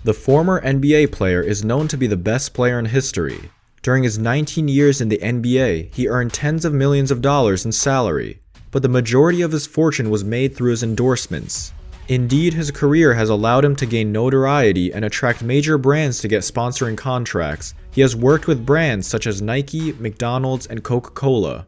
The former NBA player is known to be the best player in history. During his 19 years in the NBA, he earned tens of millions of dollars in salary, but the majority of his fortune was made through his endorsements. Indeed, his career has allowed him to gain notoriety and attract major brands to get sponsoring contracts. He has worked with brands such as Nike, McDonald's, and Coca-Cola.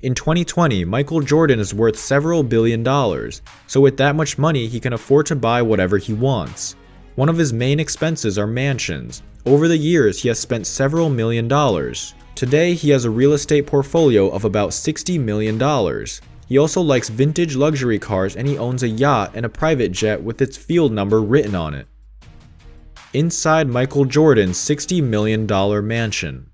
In 2020, Michael Jordan is worth several $billion, so with that much money, he can afford to buy whatever he wants. One of his main expenses are mansions. Over the years, he has spent several $1 million. Today, he has a real estate portfolio of about $60 million. He also likes vintage luxury cars, and he owns a yacht and a private jet with its field number written on it. Inside Michael Jordan's $60 million mansion.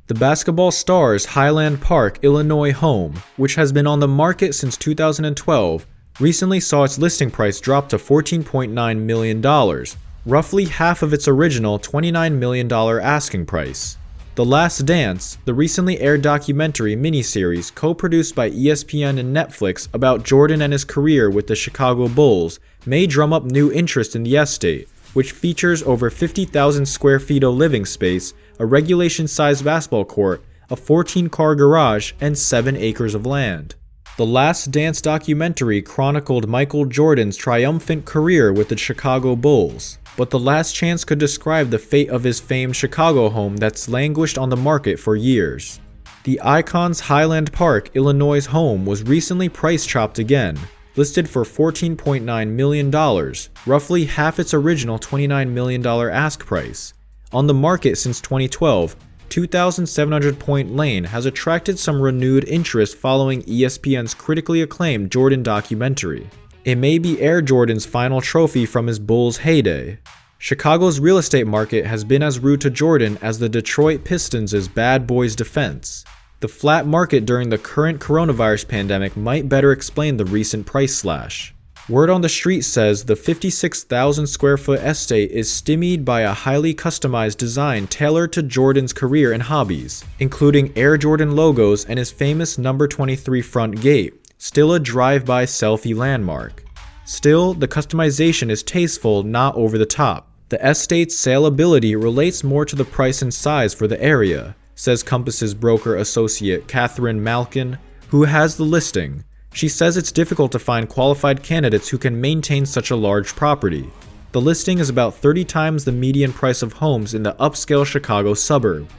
The basketball star's Highland Park, Illinois home, which has been on the market since 2012, recently saw its listing price drop to $14.9 million, roughly half of its original $29 million asking price. The Last Dance, the recently aired documentary miniseries co-produced by ESPN and Netflix about Jordan and his career with the Chicago Bulls, may drum up new interest in the estate, which features over 50,000 square feet of living space, a regulation-sized basketball court, a 14-car garage, and 7 acres of land. The Last Dance documentary chronicled Michael Jordan's triumphant career with the Chicago Bulls, but The Last Chance could describe the fate of his famed Chicago home that's languished on the market for years. The icon's Highland Park, Illinois home was recently price chopped again, listed for $14.9 million, roughly half its original $29 million ask price. On the market since 2012, 2,700 Point Lane has attracted some renewed interest following ESPN's critically acclaimed Jordan documentary. It may be Air Jordan's final trophy from his Bulls heyday. Chicago's real estate market has been as rude to Jordan as the Detroit Pistons' bad boys defense. The flat market during the current coronavirus pandemic might better explain the recent price slash. Word on the street says the 56,000 square foot estate is stymied by a highly customized design tailored to Jordan's career and hobbies, including Air Jordan logos and his famous number 23 front gate, still a drive-by selfie landmark. Still, the customization is tasteful, not over the top. The estate's saleability relates more to the price and size for the area, says Compass's broker associate Catherine Malkin, who has the listing. She says it's difficult to find qualified candidates who can maintain such a large property. The listing is about 30 times the median price of homes in the upscale Chicago suburb.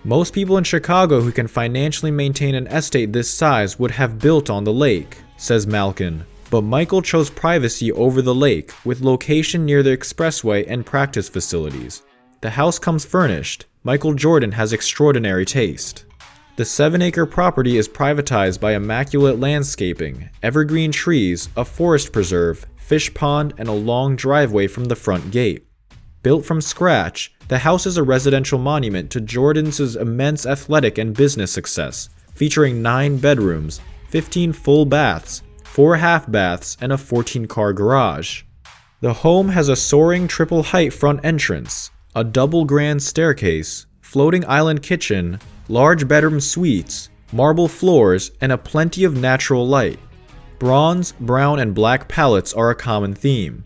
Most people in Chicago who can financially maintain an estate this size would have built on the lake, says Malkin. But Michael chose privacy over the lake, with location near the expressway and practice facilities. The house comes furnished. Michael Jordan has extraordinary taste. The 7-acre property is privatized by immaculate landscaping, evergreen trees, a forest preserve, fish pond, and a long driveway from the front gate. Built from scratch, the house is a residential monument to Jordan's immense athletic and business success, featuring 9 bedrooms, 15 full baths, 4 half baths, and a 14-car garage. The home has a soaring triple-height front entrance, a double grand staircase, floating island kitchen, large bedroom suites, marble floors, and a plenty of natural light. Bronze, brown, and black palettes are a common theme.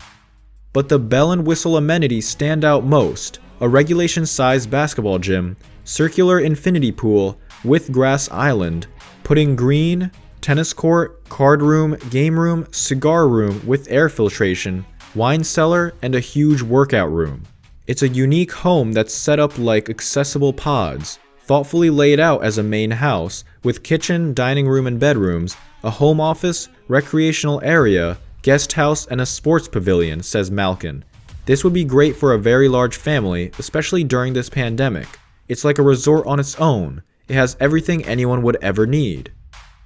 But the bell and whistle amenities stand out most: a regulation-sized basketball gym, circular infinity pool with grass island, putting green, tennis court, card room, game room, cigar room with air filtration, wine cellar, and a huge workout room. It's a unique home that's set up like accessible pods, thoughtfully laid out as a main house, with kitchen, dining room, and bedrooms, a home office, recreational area, guest house, and a sports pavilion, says Malkin. This would be great for a very large family, especially during this pandemic. It's like a resort on its own. It has everything anyone would ever need.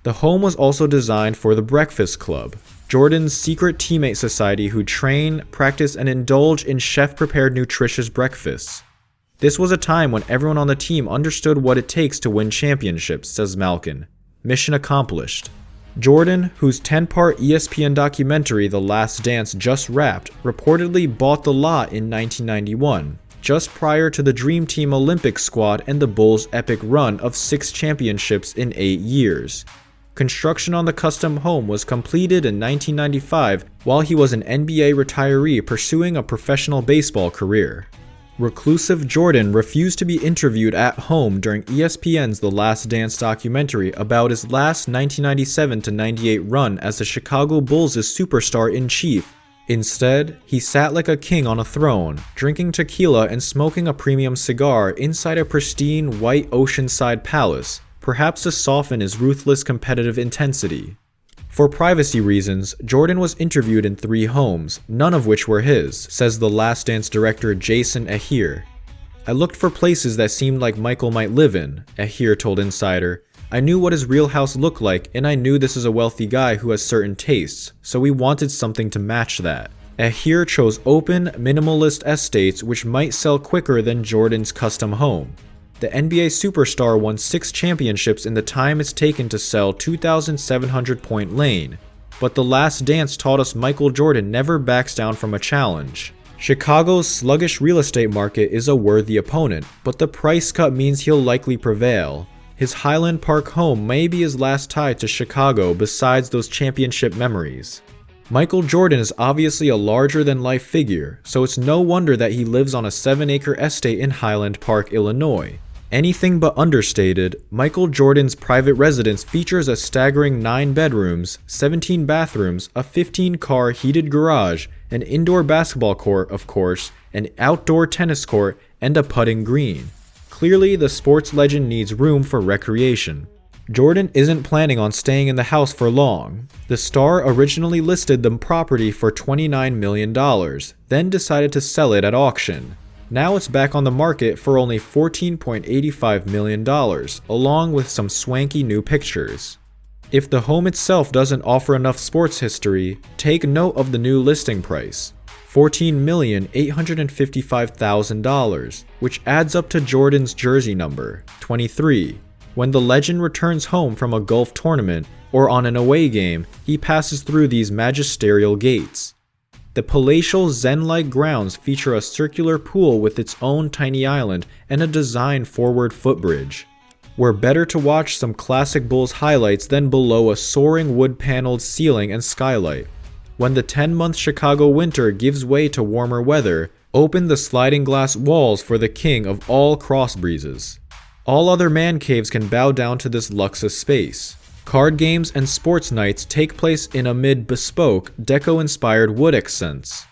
The home was also designed for the Breakfast Club, Jordan's secret teammate society who train, practice, and indulge in chef-prepared nutritious breakfasts. This was a time when everyone on the team understood what it takes to win championships, says Malkin. Mission accomplished. Jordan, whose 10-part ESPN documentary The Last Dance just wrapped, reportedly bought the lot in 1991, just prior to the Dream Team Olympic squad and the Bulls' epic run of 6 championships in 8 years. Construction on the custom home was completed in 1995 while he was an NBA retiree pursuing a professional baseball career. Reclusive Jordan refused to be interviewed at home during ESPN's The Last Dance documentary about his last 1997-98 run as the Chicago Bulls' superstar-in-chief. Instead, he sat like a king on a throne, drinking tequila and smoking a premium cigar inside a pristine white oceanside palace, perhaps to soften his ruthless competitive intensity. For privacy reasons, Jordan was interviewed in 3 homes, none of which were his, says The Last Dance director Jason Ahir. I looked for places that seemed like Michael might live in, Ahir told Insider. I knew what his real house looked like, and I knew this is a wealthy guy who has certain tastes, so we wanted something to match that. Ahir chose open, minimalist estates which might sell quicker than Jordan's custom home. The NBA superstar won 6 championships in the time it's taken to sell 2,700 Point Lane, but The Last Dance taught us Michael Jordan never backs down from a challenge. Chicago's sluggish real estate market is a worthy opponent, but the price cut means he'll likely prevail. His Highland Park home may be his last tie to Chicago besides those championship memories. Michael Jordan is obviously a larger-than-life figure, so it's no wonder that he lives on a 7-acre estate in Highland Park, Illinois. Anything but understated, Michael Jordan's private residence features a staggering 9 bedrooms, 17 bathrooms, a 15-car heated garage, an indoor basketball court, of course, an outdoor tennis court, and a putting green. Clearly, the sports legend needs room for recreation. Jordan isn't planning on staying in the house for long. The star originally listed the property for $29 million, then decided to sell it at auction. Now it's back on the market for only $14.85 million, along with some swanky new pictures. If the home itself doesn't offer enough sports history, take note of the new listing price, $14,855,000, which adds up to Jordan's jersey number, 23. When the legend returns home from a golf tournament or on an away game, he passes through these magisterial gates. The palatial zen-like grounds feature a circular pool with its own tiny island and a designed forward footbridge. We're better to watch some classic Bulls highlights than below a soaring wood-paneled ceiling and skylight. When the 10-month Chicago winter gives way to warmer weather, open the sliding glass walls for the king of all cross breezes. All other man caves can bow down to this Luxus space. Card games and sports nights take place in amid bespoke, deco-inspired wood accents.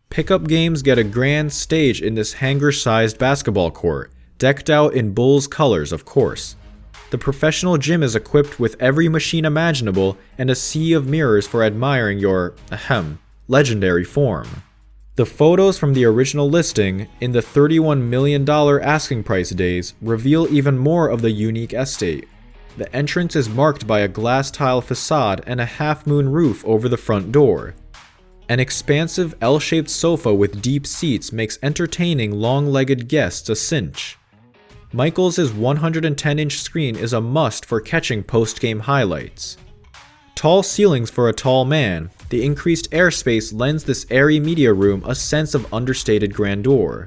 Pickup games get a grand stage in this hangar-sized basketball court, decked out in Bulls colors, of course. The professional gym is equipped with every machine imaginable and a sea of mirrors for admiring your, legendary form. The photos from the original listing, in the $31 million asking price days, reveal even more of the unique estate. The entrance is marked by a glass tile facade and a half-moon roof over the front door. An expansive L-shaped sofa with deep seats makes entertaining long-legged guests a cinch. Michael's 110-inch screen is a must for catching post-game highlights. Tall ceilings for a tall man, the increased airspace lends this airy media room a sense of understated grandeur.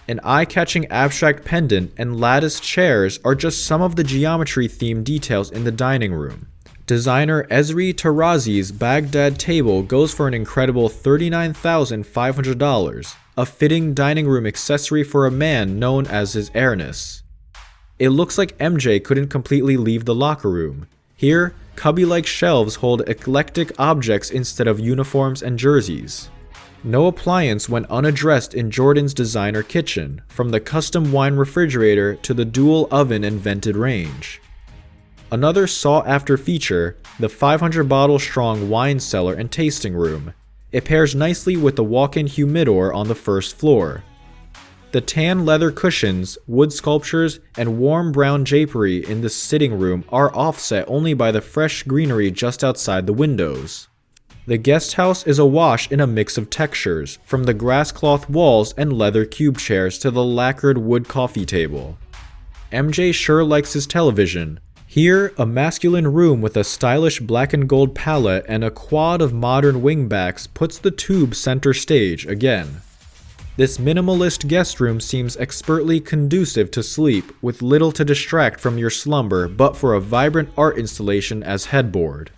An eye-catching abstract pendant and latticed chairs are just some of the geometry-themed details in the dining room. Designer Esri Tarazi's Baghdad table goes for an incredible $39,500, a fitting dining room accessory for a man known as his airness. It looks like MJ couldn't completely leave the locker room. Here, cubby-like shelves hold eclectic objects instead of uniforms and jerseys. No appliance went unaddressed in Jordan's designer kitchen, from the custom wine refrigerator to the dual oven and vented range. Another sought-after feature, the 500-bottle-strong wine cellar and tasting room. It pairs nicely with the walk-in humidor on the first floor. The tan leather cushions, wood sculptures, and warm brown drapery in the sitting room are offset only by the fresh greenery just outside the windows. The guest house is awash in a mix of textures, from the grass cloth walls and leather cube chairs to the lacquered wood coffee table. MJ sure likes his television. Here, a masculine room with a stylish black and gold palette and a quad of modern wingbacks puts the tube center stage again. This minimalist guest room seems expertly conducive to sleep, with little to distract from your slumber but for a vibrant art installation as headboard.